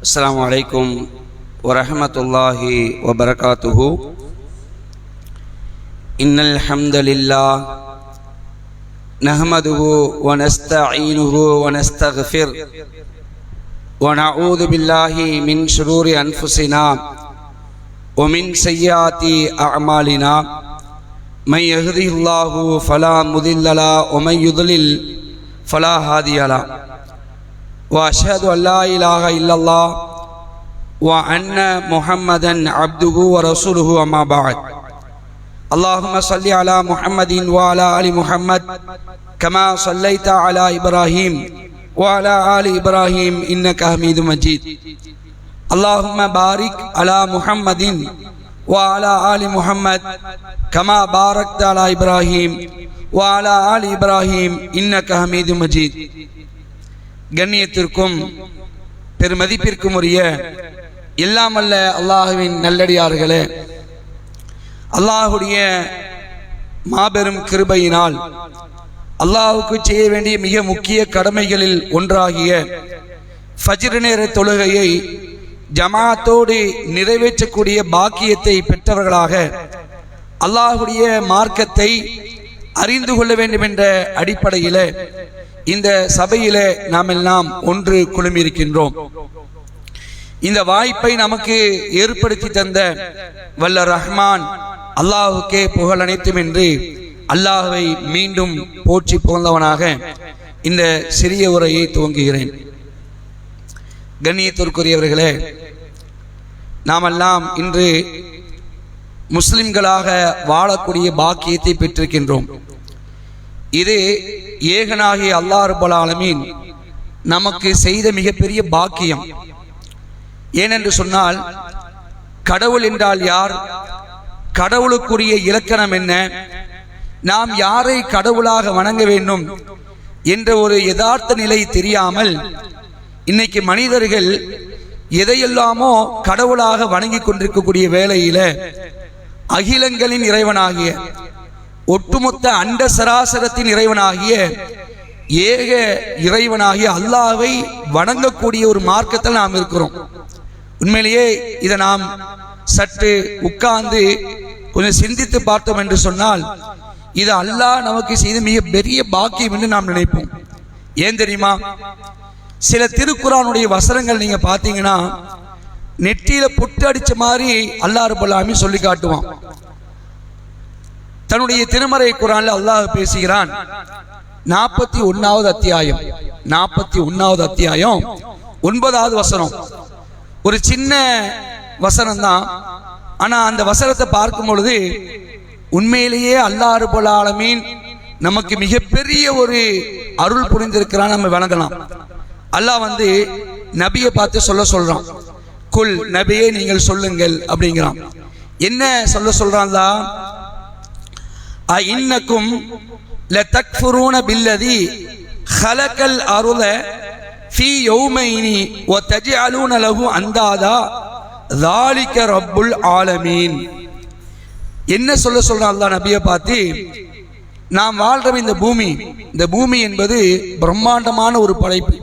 अस्सलामु अलैकुम वरहमतुल्लाहि वबरकातुहु। इन्नल हम्दलिल्लाह नहमदुहु व नस्तईनुहु व नस्तगफिर व नऊज़ु बिल्लाहि मिन शुरूरि अनफुसिना व मिन सय्यिआति अअमालिना मन यहदिहिल्लाहु फला मुदिल्ल लहु व मन युद्लिल फला हादिय लहु व अशहदु अल्ला इलाहा इल्लल्लाह व अन्न मुहम्मदन अब्दुहु व रसूलुहु अम्मा बाद। अल्लाहुम्मा सल्लि अला मुहम्मदिन व अला आलि मुहम्मद कमा सल्लैता अला इब्राहीम व अला आलि इब्राहीम इन्नका हमीदुम मजीद। अल्लाहुम्मा बारिक अला मुहम्मदिन व अला आलि मुहम्मद कमा बारकता अला इब्राहीम व अला आलि इब्राहीम इन्नका हमीदुम मजीद। கண்ணியத்திற்கும் பெருமதிப்பிற்கும் உரிய எல்லாம் அல்ல அல்லாஹ்வின் நல்லடியார்களே, அல்லாஹ்வுடைய மாபெரும் கிருபையினால் அல்லாஹ்வுக்கு செய்ய வேண்டிய மிக முக்கிய கடமைகளில் ஒன்றாகிய ஃபஜ்ர் நேர தொழுகையை ஜமாஅத்தோடு நிறைவேற்றக்கூடிய பாக்கியத்தை பெற்றவர்களாக அல்லாஹ்வுடைய மார்க்கத்தை அறிந்து கொள்ள வேண்டும் என்ற அடிப்படையில் இந்த சபையிலே நாம் எல்லாம் ஒன்று குழுமியிருக்கின்றோம். இந்த வாய்ப்பை நமக்கு ஏற்படுத்தி தந்த வல்ல ரஹ்மான் அல்லாஹுக்கே புகழ் அனைத்தும் என்று அல்லாஹ்வை மீண்டும் போற்றி புகழ்ந்தவனாக இந்த சிறிய உரையை துவங்குகிறேன். கண்ணியத்திற்குரியவர்களே, நாமெல்லாம் இன்று முஸ்லிம்களாக வாழக்கூடிய பாக்கியத்தை பெற்றிருக்கின்றோம். இது ஏகனாகிய அல்லாஹ் ரப்பல் ஆலமீன் நமக்கு செய்த மிகப்பெரிய பாக்கியம். ஏனென்று சொன்னால், கடவுள் என்றால் யார், கடவுளுக்குரிய இலக்கணம் என்ன, நாம் யாரை கடவுளாக வணங்க வேண்டும் என்ற ஒரு யதார்த்த நிலை தெரியாமல் இன்னைக்கு மனிதர்கள் எதையெல்லாமோ கடவுளாக வணங்கி கொண்டிருக்கக்கூடிய வேளையில அகிலங்களின் இறைவனாகிய ஒட்டுமொத்த அண்ட சராசரத்தின் இறைவனாகிய ஏக இறைவனாகிய அல்லாஹ்வை வணங்கக்கூடிய ஒரு மார்க்கத்தில் நாம் இருக்கிறோம். உண்மையிலேயே இதை நாம் சற்று உட்கார்ந்து கொஞ்சம் சிந்தித்து பார்த்தோம் என்று சொன்னால், இது அல்லாஹ் நமக்கு செய்த மிக பெரிய பாக்கியம் என்று நாம் நினைப்போம். ஏன் தெரியுமா? சில திருக்குர்ஆனுடைய வசனங்கள் நீங்க பார்த்தீங்கன்னா நெற்றியில புட்டு அடிச்ச மாதிரி அல்லாஹ் ரப்பல் ஆலமீன் சொல்லி காட்டுவான். தன்னுடைய திருமறை குர்ஆன்ல அல்லாஹ் பேசுகிறான். 41வது அத்தியாயம் 9வது வசனம். ஒரு சின்ன வசனம் தான், ஆனா அந்த வசனத்தை பார்க்கும் பொழுது உண்மையிலேயே அல்லாஹ் ரப்பல் ஆலமீன் நமக்கு மிகப்பெரிய ஒரு அருள் புரிந்திருக்கிறான், நம்ம வணங்கலாம். அல்லாஹ் நபியை பார்த்து சொல்றான், குல் நபியே நீங்கள் சொல்லுங்கள் அப்படிங்கிறான். என்ன சொல்றான்ல, இன்னக்கும் லதக்ஃபுரூன பில்லதி ஹலகல் அர்த ஃபீ யௌமைனி வ தஜஅலூன லஹு அந்தாதா ذلك ரப்புல் ஆலமீன். என்ன சொல்றான் அல்லாஹ் நபியை பார்த்து, நாம் வாழ்ற இந்த பூமி என்பது பிரம்மாண்டமான ஒரு படைப்பு.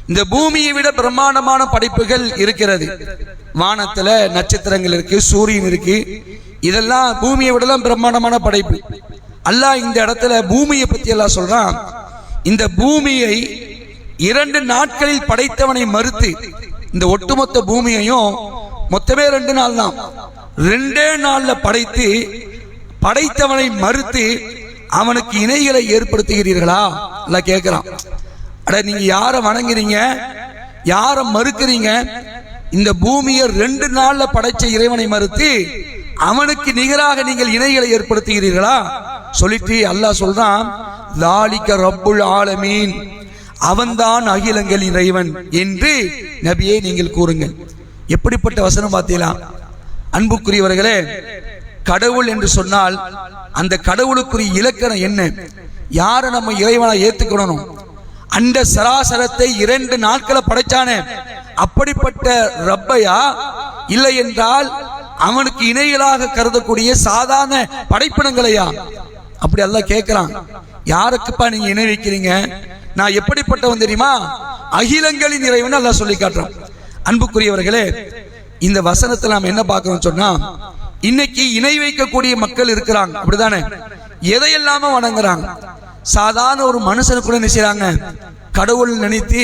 இந்த பூமியை விட பிரம்மாண்டமான படைப்புகள் இருக்கிறது. வானத்துல நட்சத்திரங்கள் இருக்கு, சூரியன் இருக்கு, இதெல்லாம் பூமியை விடலாம் பிரம்மாண்டமான படைப்பு. அல்லாஹ் இந்த இடத்துல பூமியை பத்தி எல்லாம் சொல்றான். இந்த பூமியை 2 நாட்களில் படைத்தவனை மறுத்து, இந்த ஒட்டுமொத்த பூமியையும் மொத்தமே 2 நாள் தான், 2 நாள்ல படைத்து படைத்தவனை மறுத்து அவனுக்கு இணைகளை ஏற்படுத்துகிறீர்களா? எல்லாம் கேட்கிறான். அட, நீங்க யார வணங்குறீங்க, யார மறுக்கிறீங்க? இந்த பூமியை 2 நாள்ல படைச்ச இறைவனை மறுத்து அவனுக்கு நிகராக நீங்கள் இணைகளை ஏற்படுத்துகிறீர்களா? சொல்லிட்டு அல்லாஹ் சொல்றான், ذلك ரப்புல் ஆலமீன், அவன்தான் அகிலங்களின் இறைவன் என்று நபியே நீங்கள் கூறுங்கள். எப்படிப்பட்ட வசனம் பார்த்தீங்களா? அன்புக்குரியவர்களே, கடவுள் என்று சொன்னால் அந்த கடவுளுக்குரிய இலக்கணம் என்ன? யாரை நம்ம இறைவனா ஏத்துக்கணும்? அண்ட சராசரத்தை 2 நாட்களை படைச்சானே, அப்படிப்பட்ட ரப்பையா? இல்லை என்றால் அவனுக்கு இணைகளாக கருதக்கூடிய சாதாரண படைப்பினங்களையா? அப்படி அல்லாஹ் கேட்கிறான். யாருக்குப்பா நீங்க இணை வைக்கிறீங்க? நான் எப்படிப்பட்டவன் தெரியுமா? அகிலங்களின் இறைவன் அல்லாஹ் சொல்லி காட்டுறான். அன்புக்குரியவர்களே, இந்த வசனத்தில் நாம் என்ன பார்க்கணும் சொன்னா, இன்னைக்கு இணை வைக்கக்கூடிய மக்கள் இருக்கிறாங்க, அப்படிதானே? எதையெல்லாம வணங்குறாங்க. சாதாரண ஒரு மனுஷனு கூட நினைச்சாங்க கடவுள் நினைத்து,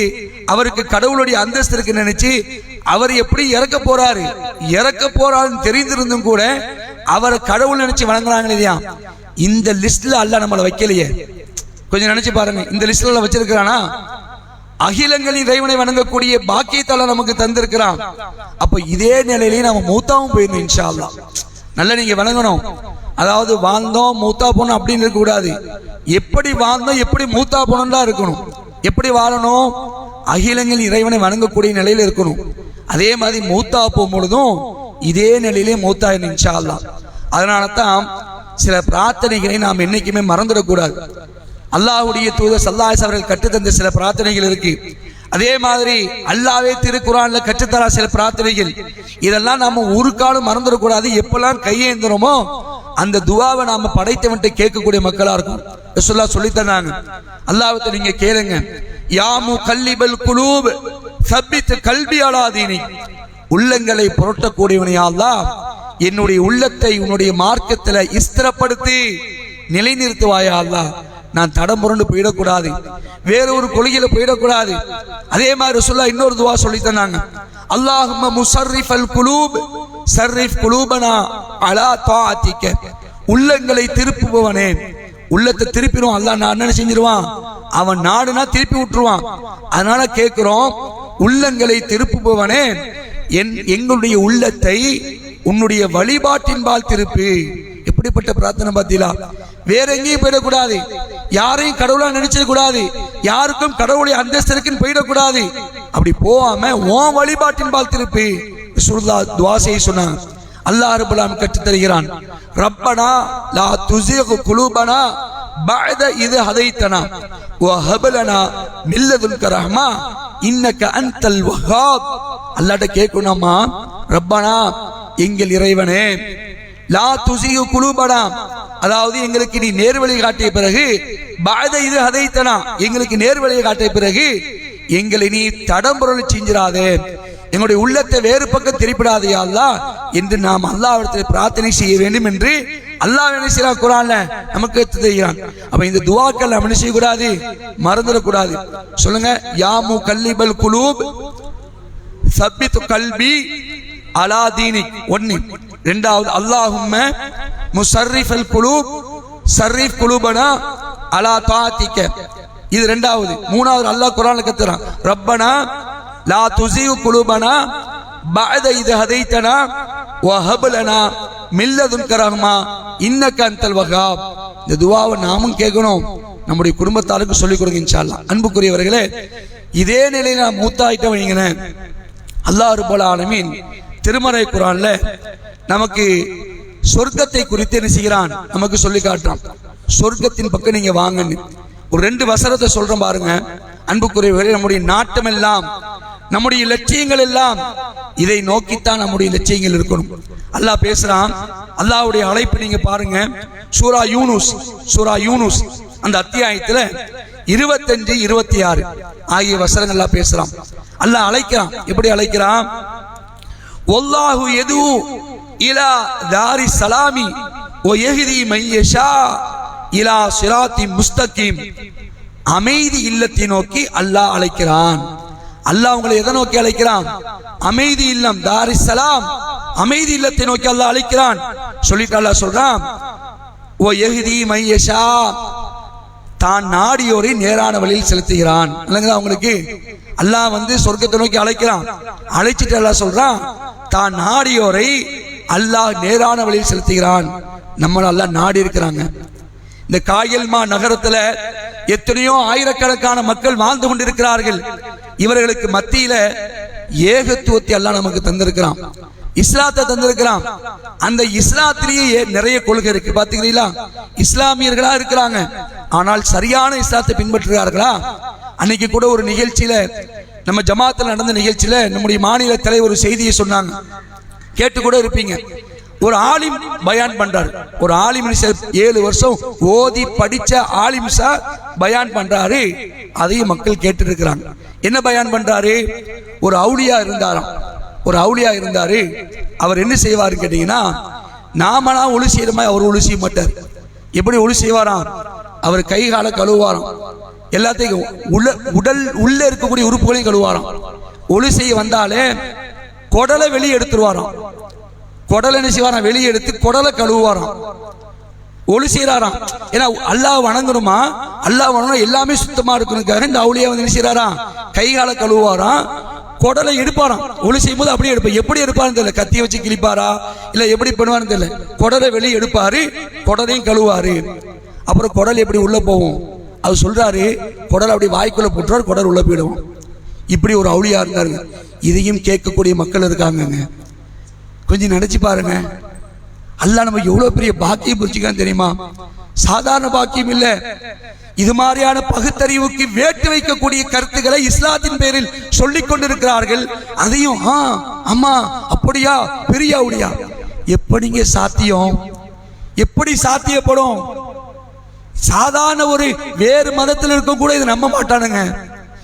அவருக்கு கடவுளுடைய அந்தஸ்து இருக்கு நினைச்சு, அவர் எப்படி இறக்க போறாருன்னு தெரிந்திருந்தும் கூட அவரை கடவுள் நினைச்சு வணங்குறாங்க இல்லையா? இந்த லிஸ்ட்ல அல்லாஹ் நம்மளை வைக்கலையே. கொஞ்சம் நினைச்சு பாருங்க, இந்த லிஸ்ட்ல வச்சிருக்கிறானா? அகிலங்களின் இறைவனை வணங்கக்கூடிய பாக்கியத்தால நமக்கு தந்திருக்கிறான். அப்ப இதே நிலையிலேயே நம்ம மூத்தாவும் போயிடணும் இன்ஷா அல்லாஹ். நல்லா நீங்க வணங்கணும். அதாவது வாழ்ந்தோம் மூத்தா போனோம் அப்படின்னு இருக்க கூடாது. எப்படி வாழ்ந்தோம் எப்படி மூத்தா போனோம் தான் இருக்கணும். எப்படி வாழணும்? அகிலங்களின் இறைவனை வணங்கக்கூடிய நிலையில இருக்கணும். அதே மாதிரி மூத்தா போகும்பொழுதும் இதே நிலையிலே மூத்தா இன்ஷா அல்லாஹ். அதனால தான் சில பிரார்த்தனைகளை நாம் என்னைக்குமே மறந்துடக்கூடாது. அல்லாஹ்வுடைய தூதர் ஸல்லல்லாஹு அலைஹி அவர்கள் கற்றுத்தந்த சில பிரார்த்தனைகள் இருக்கு. அதே மாதிரி அல்லாஹ்வே திருக்குர்ஆன்ல கற்றுத்தர சில பிரார்த்தனைகள். இதெல்லாம் நாம ஒரு காலம் மறந்துடக்கூடாது. எப்பெல்லாம் கையேந்துறோமோ அந்த துஆவை நாம படைத்தவன்ட்ட கேட்கக்கூடிய மக்களா இருக்கும். ரசூலுல்லாஹ் சொல்லி தந்தாங்க, அல்லாஹ்விட்ட நீங்க கேளுங்க, யா முகல்லிபல் குலூப் சப்பித் கல்பி அலா தீனி, உள்ளங்களை புரட்டக்கூடியவனே அல்லாஹ், என்னுடைய உள்ளத்தை உன்னுடைய மார்க்கத்துல ஸ்திரப்படுத்தி நிலைநிறுத்துவாயா அல்லாஹ். நான் தடம் புரண்டு போயிடக்கூடாது, வேற ஒரு கொள்கையில போயிடக்கூடாது. அதே மாதிரி ரசூலுல்லாஹ் இன்னொரு துஆ சொல்லி தந்தாங்க, அல்லாஹும்ம முஸர்ரிஃபல் குலூப் சர்ரிஃப் குலூபனா அலா தாஅத்திக, உள்ளங்களை திருப்புபவனே, உள்ளத்தை திருப்பிடுவான் அல்லாஹ். நான் என்ன செஞ்சிருவான்? அவன் நாடுனா திருப்பி விட்டுருவான். அதனால கேட்கிறோம், உள்ளங்களை திருப்புபவனே, எங்களுடைய உள்ளத்தை உன்னுடைய வழிபாட்டின்பால் திருப்பி. எப்படிப்பட்ட பிரார்த்தனை பார்த்தீங்களா? வேற எங்கேயும் போயிடக்கூடாது, யாரையும் கடவுளா நினைச்சிட கூடாது, யாருக்கும் கடவுளுடைய அந்தஸ்திற்குன்னு போயிடக்கூடாது. அப்படி போகாம உன் வழிபாட்டின்பால் திருப்பி ரசூலுல்லாஹ் துஆ செய்ய சொன்னாங்க. அல்லாஹ் ரப்பல் ஆலமீன் கற்றுத் தருகிறான், ரப்பனா லா துஸிக் குலூபனா பஅத இத் ஹதைதனா வ ஹப் லனா மின் லதுன்க ரஹ்மா இன்னக அன்தல் வஹ்ஹாப். அல்லாஹ்ட்ட கேட்கணுமா, ரப்பனா எங்கள் இறைவனே, லா துஸிக் குலூபனா, அதாவது எங்களுக்கு நீ நேர்வழி காட்டிய பிறகு, பஅத இத் ஹதைதனா, எங்களுக்கு நேர்வழியை காட்டிய பிறகு எங்களை நீ தடம்புரல் செஞ்சிராதே, எங்களுடைய உள்ளத்தை வேறு பக்கம் திருப்பிடாதே அல்லாஹ் என்று நாம் அல்லாஹ்விடத்தில் பிரார்த்தனை செய்ய வேண்டும் என்று அல்லாஹ் என்ன செய்யறான்? குர்ஆன்ல நமக்கு தெரிகிறான். அப்ப இந்த துஆக்கள் நாம் என்ன செய்யக்கூடாது? மறந்துடக்கூடாது. சொல்லுங்க, யா முகல்லிபல் குலூப் சப்பித் கல்பி அலா தீனிக். ஒன்னு. இரண்டாவது, அல்லாஹும்ம முஸர்ரிஃபல் குலூப் சர்ரிஃப் குலூபனா அலா தாஅத்திக. இது இரண்டாவது. மூணாவது அல்லாஹ் குர்ஆன்ல கத்துறான், ரப்பனா லா துஸிக் குலூபனா பஅத இத் ஹதைதனா வ ஹப் லனா மின் லதுன்க ரஹ்மா இன்னக அன்தல் வஹ்ஹாப். இந்த துஆவை நாமும் கேட்கணும், நம்முடைய குடும்பத்தாருக்கு சொல்லிக் கொடுங்க இன்ஷா அல்லாஹ். அன்புக்குரியவர்களே, இதே நிலையில நாம் மூத்தாயிட்ட வைங்க. அல்லாஹ் ரப்பல் ஆலமீன் திருமறை குர்ஆன்ல நமக்கு சொர்க்கத்தை குறித்து என்ன செய்கிறான்? நமக்கு சொல்லி காட்டுறான். சொர்க்கத்தின் பக்கம் நீங்க வாங்கன்னு ஒரு 2 வசனத்தை சொல்றேன் பாருங்க. அன்புக்குரியவர்களே, நம்முடைய நாட்டம் எல்லாம், நம்முடைய லட்சியங்கள் எல்லாம் இதை நோக்கித்தான் நம்முடைய லட்சியங்கள் இருக்கணும். அல்லாஹ் பேசுறான். அல்லாஹ்வுடைய அழைப்பு நீங்க பாருங்க. சூரா யூனுஸ் அந்த அத்தியாயத்துல 25, 26 ஆகிய வசனங்கள் எல்லாம் பேசுறான். அல்லாஹ் அழைக்கிறான். எப்படி அழைக்கிறான்? வல்லாஹு யது இலா தாரி ஸலாமி வ யஹ்தி மன் யஷா இலா சிராத்தி முஸ்தகீம். அமைதி இல்லத்தை நோக்கி அல்லாஹ் அழைக்கிறான். அல்லாஹ் உங்களை எதை நோக்கி அழைக்கிறான்? அமைதி இல்லம், தாரி ஸலாம், அமைதி இல்லத்தை நோக்கி அல்லாஹ் அழைக்கிறான். சொல்லிட்டு அல்லாஹ் சொல்றான், ஓ யஹ்தி மன் யஷா, தான் நாடியோரை நேரான வழியில் செலுத்துகிறான். இல்லைங்களா உங்களுக்கு? அல்லாஹ் சொர்க்கத்தை நோக்கி அழைக்கிறான். அழைச்சிட்டு அல்லாஹ் சொல்றான், தான் நாடியோரை அல்லாஹ் நேரான வழியில் செலுத்துகிறான். நம்மள அல்லாஹ் நாடி இருக்கிறாங்க. இந்த காயல்மா நகரத்துல எத்தனையோ ஆயிரக்கணக்கான மக்கள் வாழ்ந்து கொண்டிருக்கிறார்கள். இவர்களுக்கு மத்தியில ஏகத்துவத்தை அல்லாஹ் நமக்கு தந்திருக்கிறான், இஸ்லாத்தை தந்திருக்கிறான். அந்த இஸ்லாத்திலேயே நிறைய கொள்கை இருக்கு. பாத்தீங்களா? இஸ்லாமியர்களா இருக்கிறாங்க, ஆனால் சரியான இஸ்லாத்தை பின்பற்றுகிறார்களா? அன்னைக்கு கூட ஒரு நிகழ்ச்சியில, நம்ம ஜமாத்தில் நடந்த நிகழ்ச்சியில நம்முடைய மாநில தலைவர் ஒரு செய்தியை சொன்னாங்க, கேட்டு கூட இருப்பீங்க. ஒரு ஆலிம் பயான் பண்றாரு. ஒரு ஆலிம் 7 வருஷம் ஓதி படிச்ச ஆலிம் சார் பயான் பண்றாரு. அதையும் மக்கள் கேட்டு இருக்கிறாங்க. என்ன பயான் பண்றாரு? ஒரு அவுலியா இருந்தாராம். ஒரு அவுலியா இருந்தாரு. அவர் என்ன செய்வாரு கேட்டீங்கன்னா, நாமலாம் ஒளி செய்யற மாதிரி அவர் ஒளி செய்ய மாட்டார். எப்படி ஒளி செய்வாராம்? அவர் கை கால கழுவாராம். எல்லாத்தையும் உடல் உள்ள இருக்கக்கூடிய உறுப்புகளையும் கழுவாராம். ஒளி செய்ய வந்தாலே குடலை வெளியே எடுத்துருவாராம். குடலை என்ன செய்வாராம்? வெளியே எடுத்து குடலை கழுவுவாராம். ஒளி செய்யறாராம். ஏன்னா அல்லாஹ் வணங்கணுமா, அல்லாஹ் வணங்கணும் எல்லாமே சுத்தமா இருக்கணுக்காக இந்த அவுலியா வந்து என்ன செய்யறாராம்? கை கால கழுவுவாராம், குடலை எடுப்பாராம். ஒளி செய்யும் போது அப்படியே எடுப்பார். எப்படி எடுப்பாருன்னு தெரியல, கத்தியை வச்சு கிழிப்பாரா இல்ல எப்படி பண்ணுவாருன்னு தெரியல. குடலை வெளியே எடுப்பாரு, குடலையும் கழுவாரு. அப்புறம் குடல் எப்படி உள்ள போகும்? அது சொல்றாரு, குடல் அப்படி வாய்க்குள்ள போட்டுறாரு, குடல் உள்ள போயிடும். இப்படி ஒரு அவுலியா இருந்தாரு. இதையும் கேட்கக்கூடிய மக்கள் இருக்காங்க. கொஞ்சம் நினைச்சு பாருங்க, அல்லாஹ் நம்ம எவ்வளவு பெரிய பாக்கியம் புரிச்சுக்கான்னு தெரியுமா? சாதாரண பாக்கியம் இல்ல. இது மாதிரியான பகுத்தறிவுக்கு வேட்டு வைக்கக்கூடிய கருத்துக்களை இஸ்லாத்தின் பேரில் சொல்லிக் கொண்டிருக்கிறார்கள். அதையும் அம்மா அப்படியா பெரிய அவுலியா எப்படிங்க சாத்தியம்? எப்படி சாத்தியப்படும்? சாதாரண ஒரு வேறு மதத்தில் இருக்க கூட இதை நம்ப மாட்டானுங்க.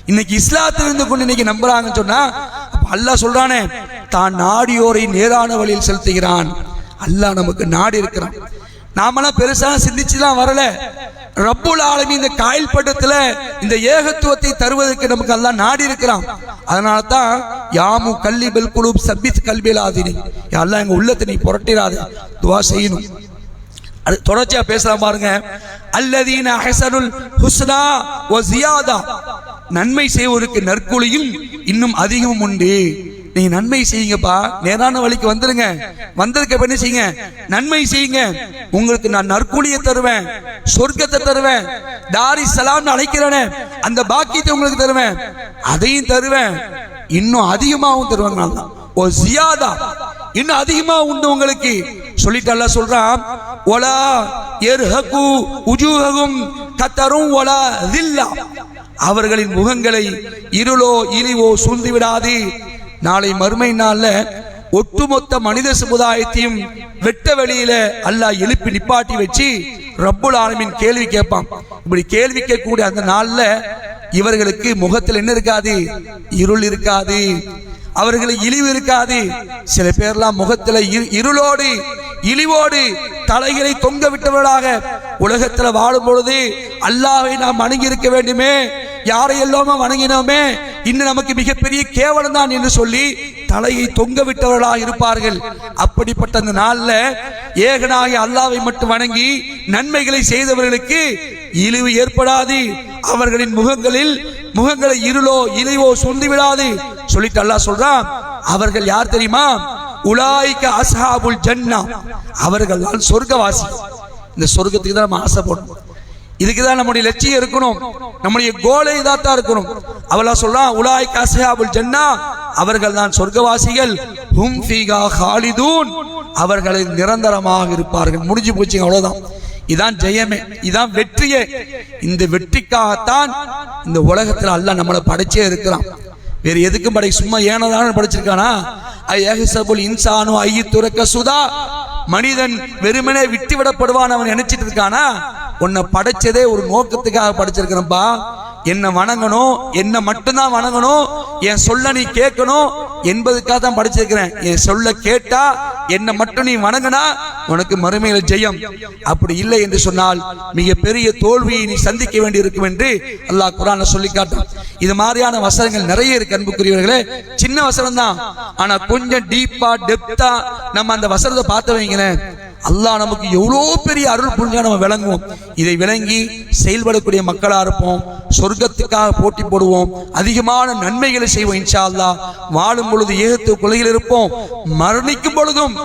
இன்னைக்கு இஸ்லாத்தில் இருந்து கொண்டு இன்னைக்கு நம்புறாங்கன்னு சொன்னா, அல்லாஹ் சொல்றானே, தான் நாடியோரை நேரான வழியில் செலுத்துகிறான். அல்லாஹ் நமக்கு நாடி இருக்கிறான். நாமெல்லாம் பெருசா சிந்திச்சுலாம் வரல. ரப்புல் ஆலமீன் இந்த காயில் பட்டத்துல இந்த ஏகத்துவத்தை தருவதற்கு நமக்கு அல்லாஹ் நாடி இருக்கிறான். அதனால தான் யாமு கல்லிபல் குலூப் சபித் கல்பில் ஆதினி, அல்லாஹ் எங்க உள்ளத்தை நீ புரட்டிடாத, துவா செய்யணும். அது தொடர்ச்சியா பேசலாம் பாருங்க. அல்லதீன அஹ்ஸனுல் ஹுஸ்னா வ ஜியாதா, நன்மை செய்வோருக்கு நற்கூலியும் இன்னும் அதிகமும் உண்டு. நீங்க நன்மை செய்யுங்கப்பா, நேரான வழிக்கு வந்துருங்க. வந்ததுக்கு என்ன செய்யுங்க? நன்மை செய்யுங்க. உங்களுக்கு நான் நற்கூலியை தருவேன், சொர்க்கத்தை தருவேன், தாரி சலாம் அழைக்கிறேன், அந்த பாக்கியத்தை உங்களுக்கு தருவேன், அதையும் தருவேன், இன்னும் அதிகமாகவும் தருவாங்க. ஓ ஜியாதா, இன்னும் அதிகமா உண்டு உங்களுக்கு சொல்லிட்டு அல்லாஹ் சொல்றான், வலா யர்ஹகு உஜூஹகும் கத்தரும் வலா தில்லா, அவர்களின் முகங்களை இருளோ இழிவோ சூழ்ந்து விடாது. நாளை மறுமை நாள்ல ஒட்டுமொத்த மனித சமுதாயத்தையும் வெட்ட வெளியில அல்லாஹ் எழுப்பி நிப்பாட்டி வச்சு ரப்புல் ஆலமீன் கேள்வி கேட்பான். இப்படி கேள்வி கேட்கக்கூடிய அந்த நாள்ல இவர்களுக்கு முகத்தில் என்ன இருக்காது? இருள் இருக்காது, அவர்களுக்கு இழிவு இருக்காது. சில பேர்லாம் முகத்துல இருளோடு இழிவோடு தலைகளை தொங்க விட்டவர்களாக உலகத்துல வாழும் பொழுது அல்லாஹ்வை நாம் வணங்கி இருக்க வேண்டுமே, யாரை எல்லாமோ வணங்கினோமே, இன்னும் நமக்கு மிகப்பெரிய கேவலம் தான் என்று சொல்லி தலையை தொங்க விட்டவர்களாக இருப்பார்கள். அப்படிப்பட்ட அந்த நாள்ல ஏகனாகி அல்லாஹ்வை மட்டும் வணங்கி நன்மைகளை செய்தவர்களுக்கு இழிவு ஏற்படாது, அவர்களின் முகங்களை இருளோ இழிவோ சுண்டி விடாது சொல்லிட்டு அல்லாஹ் சொல்றான். அவர்கள் யார் தெரியுமா? உலாயிக அஸ்ஹாபுல் ஜன்னா, அவர்கள் தான் சொர்க்கவாசி. இந்த சொர்க்கத்துக்கு தான் நம்ம ஆசைப்படணும். இதுக்குதான் நம்முடைய லட்சியம் இருக்கணும், நம்முடைய கோலை இதாத்தான் இருக்கணும். அவளா சொல்றான், உலாயிக அஸ்ஹாபுல் ஜன்னா, அவர்கள் தான் சொர்க்கவாசிகள். ஹும் ஃபீஹா காலிதூன், அவர்கள் நிரந்தரமாக இருப்பார்கள். முடிஞ்சு போச்சுங்க, அவ்வளவுதான். இதான் ஜெயமே, இதான் வெற்றியே. இந்த வெற்றிக்காகத்தான் இந்த உலகத்துல அல்லாஹ் நம்மளை படைச்சே இருக்கிறான். வேற எதுக்கும் படை, சும்மா ஏனதான படைச்சிருக்கானா? ஐயஹ்சபுல் இன்சானு ஐயுத்துரக சுதா, மனிதன் வெறுமனே விட்டு விடப்படுவான் அவன் நினைச்சிட்டு இருக்கானா? உன்னை படைச்சதே ஒரு நோக்கத்துக்காக படைச்சிருக்கிறப்பா. என்ன வணங்கணும், என்ன மட்டும்தான் வணங்கணும், என் சொல்ல நீ கேட்கணும் என்பதுக்காக தான் படைச்சிருக்கிறேன். என் சொல்ல கேட்டா என்ன மட்டும் நீ வணங்கினா உனக்கு மறுமையில ஜெயம். அப்படி இல்லை என்று சொன்னால் மிக பெரிய தோல்வியை நீ சந்திக்க வேண்டி இருக்கும் என்று அல்லாஹ் குர்ஆன்ல சொல்லி காட்டும். இது மாதிரியான வசனங்கள் நிறைய இருக்கு அன்புக்குரியவர்களே. சின்ன வசனம் தான், ஆனா கொஞ்சம் டீப்பா டெப்தா நம்ம அந்த வசனத்தை பார்த்து வைங்களேன், அல்லாஹ் நமக்கு எவ்வளோ பெரிய அருள் புரிஞ்சா நம்ம விளங்குவோம். இதை விளங்கி செயல்படக்கூடிய மக்களா இருப்போம். சொர்க்கத்துக்காக போட்டி போடுவோம், அதிகமான நன்மைகளை செய்வோம். இன்ஷா அல்லாஹ் வாழும் பொழுது ஏகத்துவ கொள்கையில் இருப்போம், மரணிக்கும் பொழுதும்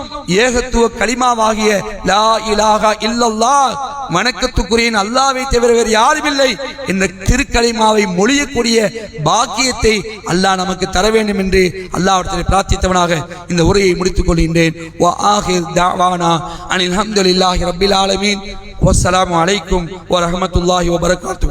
ஏகத்துவ கலிமாவாகிய லா இலாஹா இல்லல்லாஹ், வணக்கத்துக்குரிய அல்லாஹ்வை தவிர வேறு யாரும் இல்லை என்ற திருக்கலிமாவை மொழியக்கூடிய பாக்கியத்தை அல்லாஹ் நமக்கு தர வேண்டும் என்று அல்லாஹ்விடத்தில் பிரார்த்தித்தவனாக இந்த உரையை முடித்துக் கொள்கின்றேன். வ ஆகிர் தஅவானா அனில் ஹம்துலில்லாஹி ரப்பில் ஆலமீன். வஸ்ஸலாமு அலைக்கும் வ ரஹ்மத்துல்லாஹி வ பரகாத்துஹு.